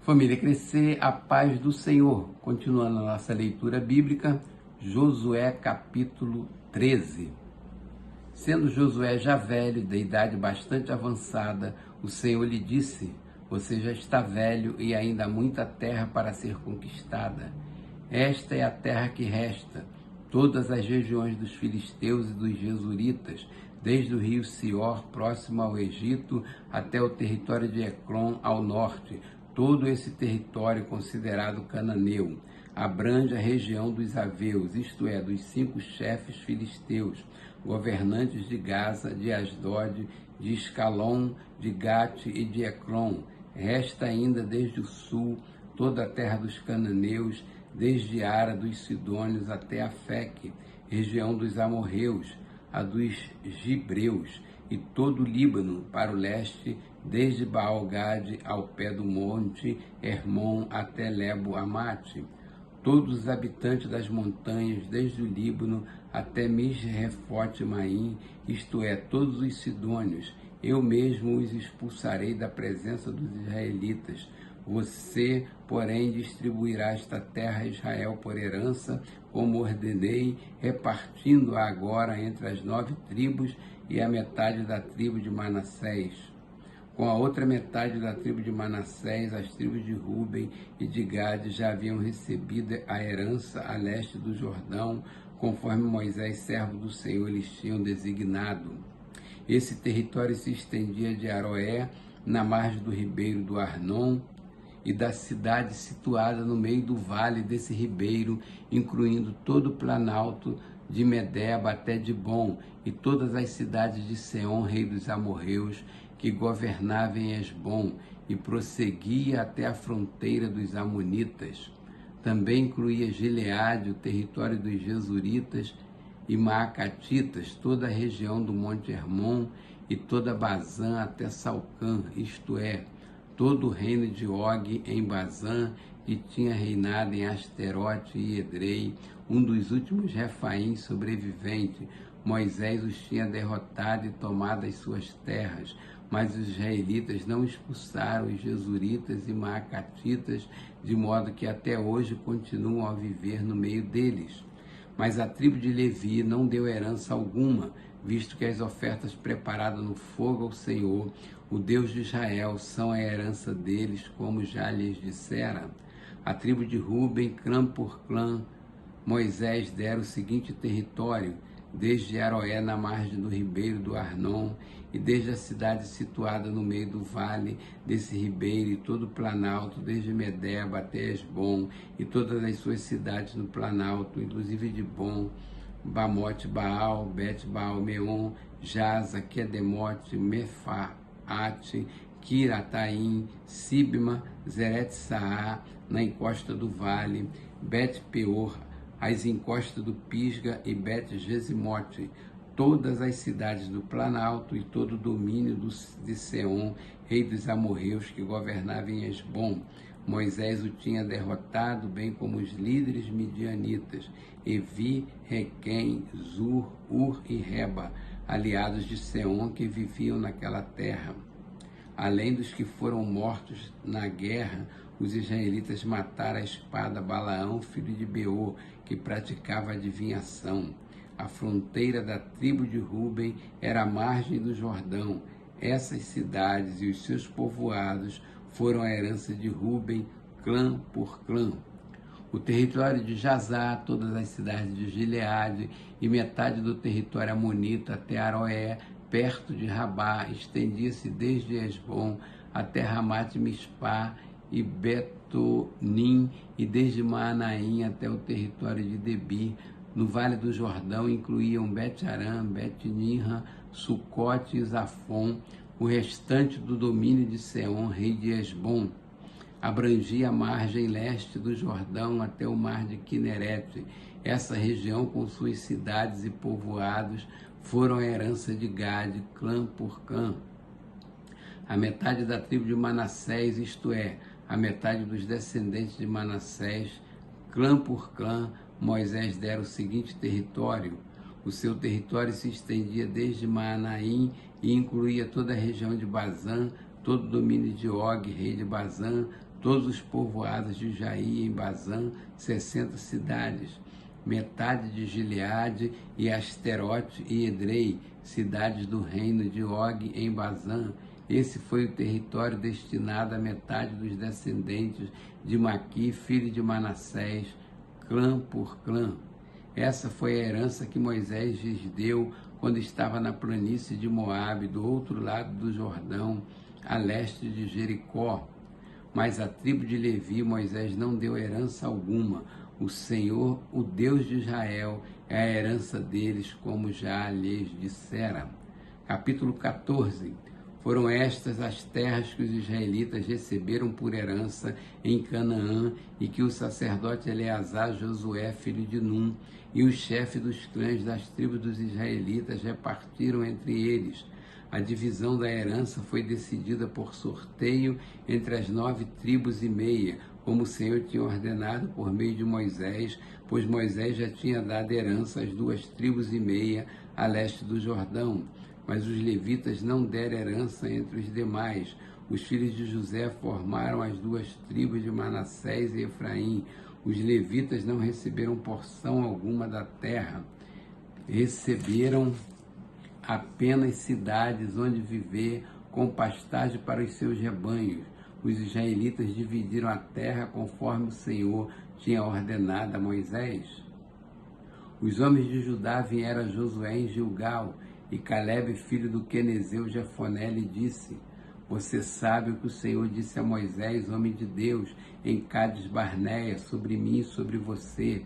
Família Crescer, a paz do Senhor. Continuando a nossa leitura bíblica, Josué capítulo 13. Sendo Josué já velho, de idade bastante avançada, o Senhor lhe disse: Você já está velho e ainda há muita terra para ser conquistada. Esta é a terra que resta, todas as regiões dos filisteus e dos jesuritas, desde o rio Sior, próximo ao Egito, até o território de Ecrom, ao norte. Todo esse território considerado cananeu abrange a região dos Aveus, isto é, dos 5 chefes filisteus, governantes de Gaza, de Asdod, de Escalon, de Gate e de Ecrom. Resta ainda desde o sul toda a terra dos cananeus, desde Ara dos Sidônios até Afeque, região dos amorreus, a dos gibreus, e todo o Líbano para o leste, desde Baal-Gade ao pé do monte Hermon até Lebo-Amate. Todos os habitantes das montanhas, desde o Líbano até Misrefote-Maim, isto é, todos os sidônios, eu mesmo os expulsarei da presença dos israelitas. Você, porém, distribuirá esta terra a Israel por herança, como ordenei, repartindo-a agora entre as 9 tribos e a metade da tribo de Manassés. Com a outra metade da tribo de Manassés, as tribos de Ruben e de Gade já haviam recebido a herança a leste do Jordão, conforme Moisés, servo do Senhor, lhes tinham designado. Esse território se estendia de Aroé, na margem do ribeiro do Arnon, e da cidade situada no meio do vale desse ribeiro, incluindo todo o planalto de Medeba até Dibom, e todas as cidades de Seom, rei dos amorreus, que governava em Esbom, e prosseguia até a fronteira dos amonitas. Também incluía Gileade, o território dos jesuritas e maacatitas, toda a região do monte Hermon, e toda Bazã até Salcã, isto é, todo o reino de Og em Bazã, que tinha reinado em Asterote e Edrei, um dos últimos Refaíns sobreviventes. Moisés os tinha derrotado e tomado as suas terras, mas os israelitas não expulsaram os jesuritas e maacatitas, de modo que até hoje continuam a viver no meio deles. Mas a tribo de Levi não deu herança alguma, visto que as ofertas preparadas no fogo ao Senhor, o Deus de Israel, são a herança deles, como já lhes dissera. A tribo de Ruben, clã por clã, Moisés dera o seguinte território, desde Aroé, na margem do ribeiro do Arnon, e desde a cidade situada no meio do vale desse ribeiro, e todo o planalto, desde Medeba até Esbom, e todas as suas cidades no planalto, inclusive Dibom, Bamote Baal, Bet Baal Meon, Jaza, Quedemote, Mefaate, Kirataim, Sibma, Zeret-Saá, na encosta do vale, Bet-Peor, as encostas do Pisga e Bet-Gesimote, todas as cidades do Planalto e todo o domínio de Seom, rei dos amorreus, que governava em Esbom. Moisés o tinha derrotado, bem como os líderes midianitas, Evi, Requém, Zur, Ur e Reba, aliados de Seom, que viviam naquela terra. Além dos que foram mortos na guerra, os israelitas mataram a espada Balaão, filho de Beor, que praticava adivinhação. A fronteira da tribo de Ruben era a margem do Jordão. Essas cidades e os seus povoados foram a herança de Ruben, clã por clã. O território de Jazá, todas as cidades de Gileade e metade do território amonita até Aroé, perto de Rabá, estendia-se desde Esbom até Ramat-Mispá e Betonim, e desde Maanaim até o território de Debir. No Vale do Jordão incluíam Bet-Aram, Bet-Nimra, Sucote e Zafon, o restante do domínio de Seom, rei de Esbom. Abrangia a margem leste do Jordão até o mar de Quinerete. Essa região, com suas cidades e povoados, foram a herança de Gade, clã por clã. A metade da tribo de Manassés, isto é, a metade dos descendentes de Manassés, clã por clã, Moisés dera o seguinte território. O seu território se estendia desde Maanaim e incluía toda a região de Bazã, todo o domínio de Og, rei de Bazã, todos os povoados de Jair em Bazã, 60 cidades, metade de Gileade e Asterote e Edrei, cidades do reino de Og em Bazã. Esse foi o território destinado à metade dos descendentes de Maqui, filho de Manassés, clã por clã. Essa foi a herança que Moisés lhes deu quando estava na planície de Moabe, do outro lado do Jordão, a leste de Jericó. Mas a tribo de Levi, Moisés não deu herança alguma. O Senhor, o Deus de Israel, é a herança deles, como já lhes dissera. Capítulo 14. Foram estas as terras que os israelitas receberam por herança em Canaã e que o sacerdote Eleazar, Josué, filho de Num, e os chefes dos clãs das tribos dos israelitas repartiram entre eles. A divisão da herança foi decidida por sorteio entre as 9 tribos e meia, como o Senhor tinha ordenado por meio de Moisés, pois Moisés já tinha dado herança às 2 tribos e meia a leste do Jordão. Mas os levitas não deram herança entre os demais. Os filhos de José formaram as 2 tribos de Manassés e Efraim. Os levitas não receberam porção alguma da terra. Receberam apenas cidades onde viver, com pastagem para os seus rebanhos. Os israelitas dividiram a terra conforme o Senhor tinha ordenado a Moisés. Os homens de Judá vieram a Josué em Gilgal, e Calebe, filho do quenezeu Jefoné, lhe disse: Você sabe o que o Senhor disse a Moisés, homem de Deus, em Cades Barneia, sobre mim e sobre você.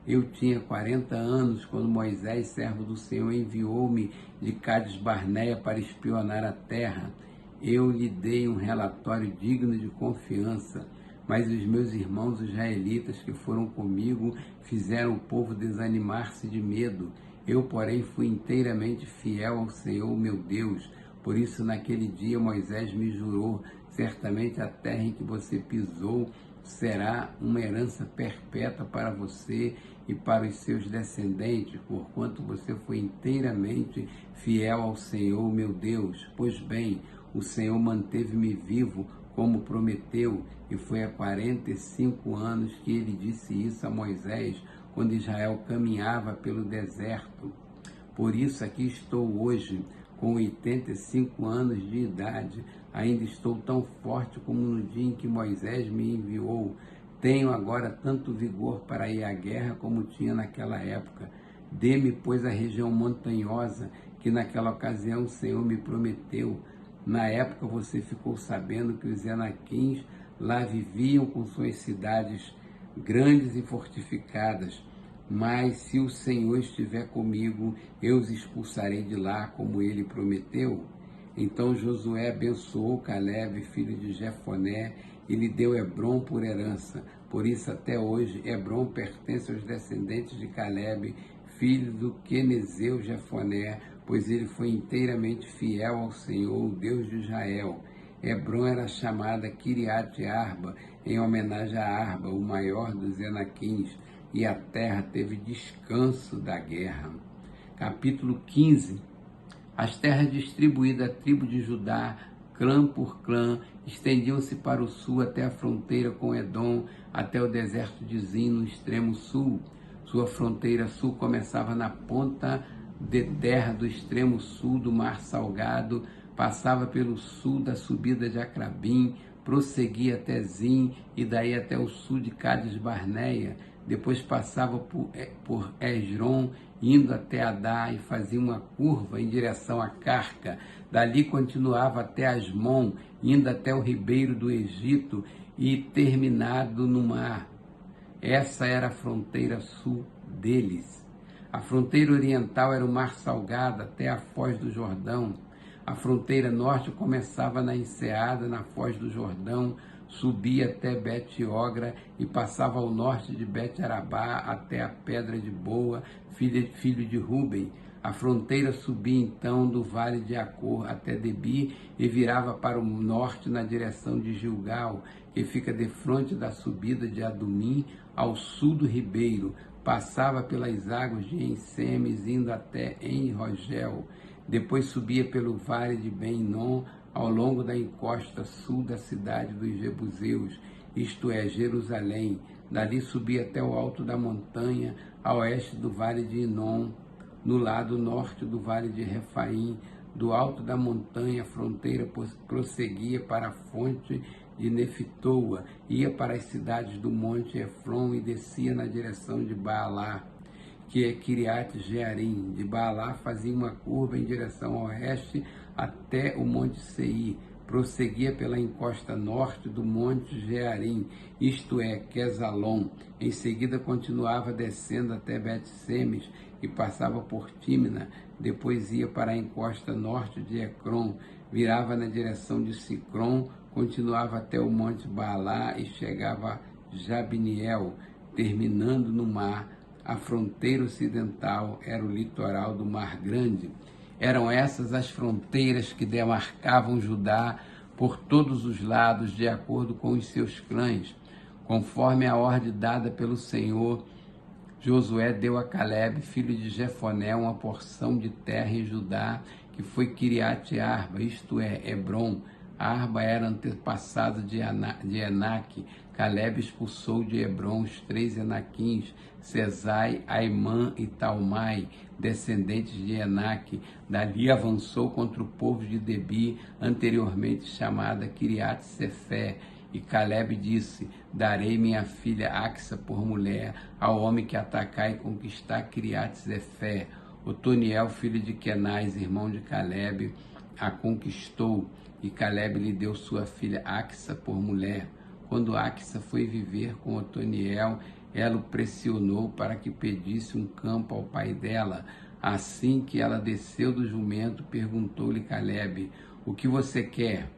Eu tinha 40 anos quando Moisés, servo do Senhor, enviou-me de Cades Barneia para espionar a terra. Eu lhe dei um relatório digno de confiança, mas os meus irmãos israelitas que foram comigo fizeram o povo desanimar-se de medo. Eu, porém, fui inteiramente fiel ao Senhor, meu Deus. Por isso, naquele dia, Moisés me jurou: certamente a terra em que você pisou será uma herança perpétua para você e para os seus descendentes, porquanto você foi inteiramente fiel ao Senhor, meu Deus. Pois bem, o Senhor manteve-me vivo, como prometeu, e foi há 45 anos que ele disse isso a Moisés, quando Israel caminhava pelo deserto. Por isso aqui estou hoje, com 85 anos de idade, ainda estou tão forte como no dia em que Moisés me enviou. Tenho agora tanto vigor para ir à guerra como tinha naquela época. Dê-me, pois, a região montanhosa que naquela ocasião o Senhor me prometeu. Na época você ficou sabendo que os Enaquins lá viviam com suas cidades grandes e fortificadas, mas se o Senhor estiver comigo, eu os expulsarei de lá, como ele prometeu. Então Josué abençoou Calebe, filho de Jefoné, e lhe deu Hebrom por herança. Por isso até hoje Hebrom pertence aos descendentes de Calebe, filho do quenezeu Jefoné, pois ele foi inteiramente fiel ao Senhor, o Deus de Israel. Hebrom era chamada Kiriat Arba, em homenagem a Arba, o maior dos Enaquins, e a terra teve descanso da guerra. Capítulo 15. As terras distribuídas à tribo de Judá, clã por clã, estendiam-se para o sul até a fronteira com Edom, até o deserto de Zin, no extremo sul. Sua fronteira sul começava na ponta de terra do extremo sul do Mar Salgado, passava pelo sul da subida de Acrabim, prosseguia até Zin e daí até o sul de Cades Barneia. Depois passava por Esron, indo até Adá e fazia uma curva em direção a Carca. Dali continuava até Asmon, indo até o ribeiro do Egito e terminado no mar. Essa era a fronteira sul deles. A fronteira oriental era o Mar Salgado até a Foz do Jordão. A fronteira norte começava na enseada, na Foz do Jordão, subia até Bet-Ogra e passava ao norte de Bet-Arabá até a Pedra de Boa, filho de Ruben. A fronteira subia então do vale de Acor até Debi e virava para o norte na direção de Gilgal, que fica defronte da subida de Adumim, ao sul do ribeiro. Passava pelas águas de Ensemes, indo até En-Rogel. Depois subia pelo vale de Ben-Inom ao longo da encosta sul da cidade dos Jebuseus, isto é, Jerusalém. Dali subia até o alto da montanha, a oeste do vale de Inom, no lado norte do vale de Refaim. Do alto da montanha, a fronteira prosseguia para a fonte de Nefitoa, ia para as cidades do monte Efron e descia na direção de Baalá, que é Kiriat Jearim. De Baalá fazia uma curva em direção ao oeste até o monte Seir, prosseguia pela encosta norte do monte Jearim, isto é, Quesalon. Em seguida continuava descendo até Bet-Semes e passava por Tímina, depois ia para a encosta norte de Ecrom, virava na direção de Sicrom, continuava até o monte Baalá e chegava a Jabniel, terminando no mar. A fronteira ocidental era o litoral do Mar Grande. Eram essas as fronteiras que demarcavam Judá por todos os lados, de acordo com os seus clãs. Conforme a ordem dada pelo Senhor, Josué deu a Calebe, filho de Jefoné, uma porção de terra em Judá, que foi Kiriat Arba, isto é, Hebron. Arba era antepassado de Enaque. Calebe expulsou de Hebron os 3 Enaquins, Sesai, Aimã e Talmai, descendentes de Enaque. Dali avançou contra o povo de Debi, anteriormente chamada Kiriat Sefé. E Calebe disse: darei minha filha Axa por mulher ao homem que atacar e conquistar Kiriat Sefé. Otoniel, filho de Kenaz, irmão de Calebe, a conquistou, e Calebe lhe deu sua filha Axa por mulher. Quando Axa foi viver com Otoniel, ela o pressionou para que pedisse um campo ao pai dela. Assim que ela desceu do jumento, perguntou-lhe Calebe: o que você quer?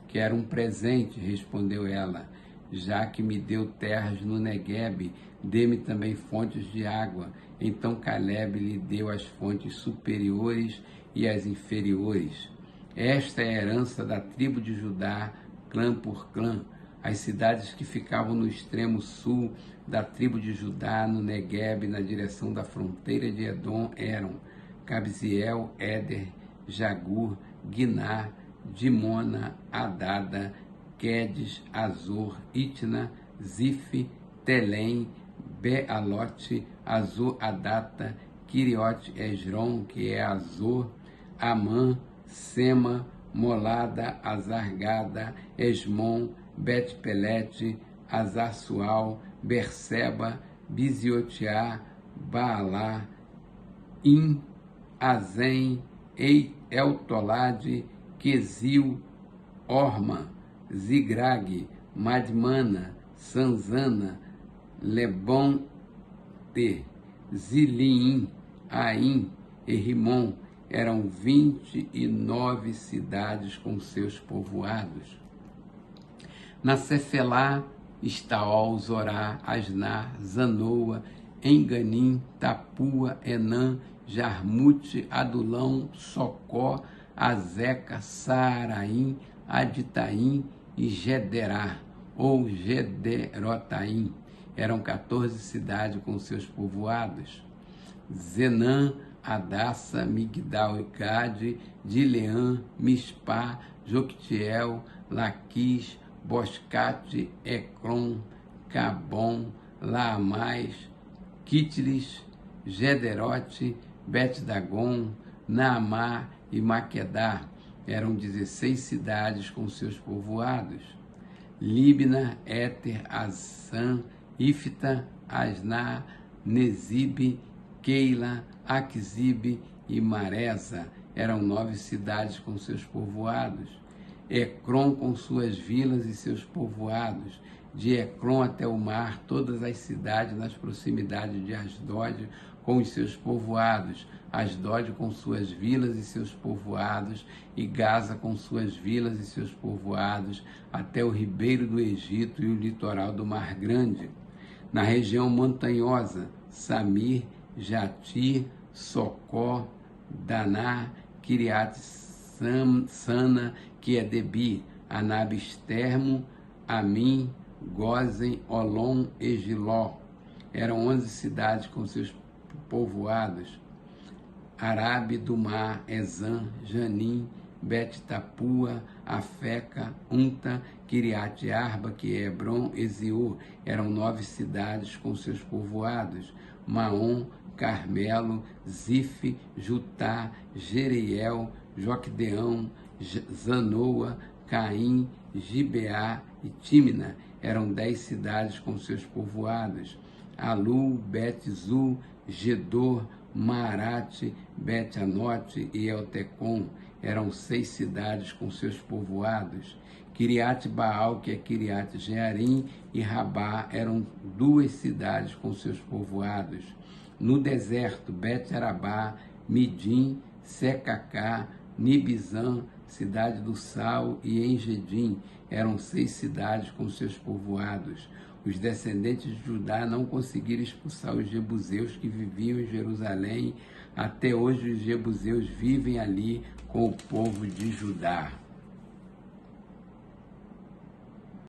Quero um presente, respondeu ela. Já que me deu terras no Neguebe, dê-me também fontes de água. Então Calebe lhe deu as fontes superiores e as inferiores. Esta é a herança da tribo de Judá, clã por clã. As cidades que ficavam no extremo sul da tribo de Judá, no Neguebe, na direção da fronteira de Edom, eram Cabziel, Éder, Jagur, Guiná, Dimona, Adada, Quedes, Azor, Itna, Zif, Telém, Bealote, Azor, Adata, Quiriote, Esron, que é Azor, Amã, Sema, Molada, Azargada, Esmon, Bet-Pelete, Azar-Sual, Berseba, Biziotiá, Baalá, In, Azem, Eltolade, Quesil, Orma, Zigrag, Madmana, Sanzana, Lebonte, Zilim, Aim e Rimon. Eram 29 cidades com seus povoados. Na Cefelá, Estaol, Zorá, Asnar, Zanoa, Enganim, Tapua, Enã, Jarmute, Adulão, Socó, Azeca, Saaraim, Aditaim e Gederá, ou Gederotaim. Eram 14 cidades com seus povoados. Zenã, Adassa, Migdal e Gade, Dileã, Mispá, Joctiel, Laquis, Boscate, Ecrom, Cabom, Laamais, Quitlis, Gederote, Bet-Dagon, Naamá e Maquedá. Eram 16 cidades com seus povoados. Líbna, Éter, Assã, Ifta, Asná, Nezibe, Keila, Aquzibe e Maresa. Eram 9 cidades com seus povoados. Ecrom com suas vilas e seus povoados. De Ecrom até o mar, todas as cidades nas proximidades de Asdod com os seus povoados. Asdod com suas vilas e seus povoados, e Gaza com suas vilas e seus povoados, até o ribeiro do Egito e o litoral do Mar Grande. Na região montanhosa, Samir, Jatir, Socó, Daná, Kiriat Sana, que é Debi, Anabistermo, Amim, Gozen, Olom e Giló. Eram 11 cidades com seus povoados. Arabe do Mar, Ezã, Janim, Bet-Tapua, Afeca, Unta, Kiriat Arba, que é Hebron, Eziú. Eram 9 cidades com seus povoados. Maom, Carmelo, Zif, Jutá, Jeriel, Joquedeão, Zanoa, Caim, Gibeá e Tímina. Eram 10 cidades com seus povoados. Alu, Bet-Zu, Gedor, Maarate, Bet-Anote e Eltecom. Eram 6 cidades com seus povoados. Kiriat Baal, que é Kiriat Jearim, e Rabá eram 2 cidades com seus povoados. No deserto, Bet-Arabá, Midim, Secacá, Nibizã, cidade do Sal, e Engedim. Eram 6 cidades com seus povoados. Os descendentes de Judá não conseguiram expulsar os jebuseus que viviam em Jerusalém. Até hoje os jebuseus vivem ali com o povo de Judá.